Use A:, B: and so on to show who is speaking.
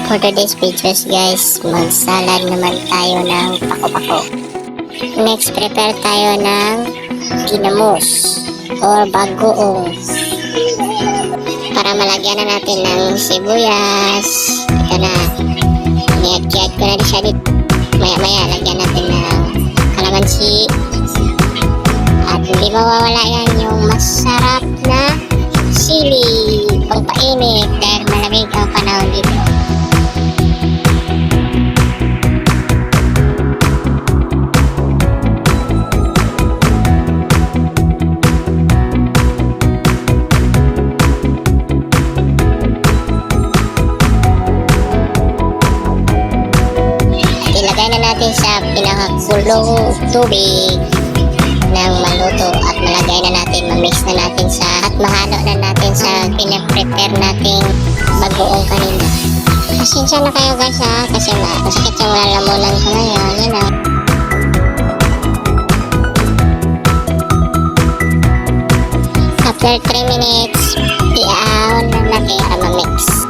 A: For today's videos guys, magsalad naman tayo ng pako-pako. Next, prepare tayo ng ginamos or bagoong. Para malagyan na natin ng sibuyas. Ito na. Niyad-kiyad ko na siya dito. Maya-maya, lagyan natin ng kalamansi. At hindi mawawala yan yung masarap na sili. Pangpainit dahil malamig ang panahon dito. Ilagay na natin sa pinakakulong tubig ng maluto at malagay na natin, mamix na natin sa at mahalo na natin sa pinaprepare nating bagoong kanina. Pasensya na kayo guys kasi masakit yung lalamunan ko ngayon, yun know. After 3 minutes, i-on na natin para ma-mix.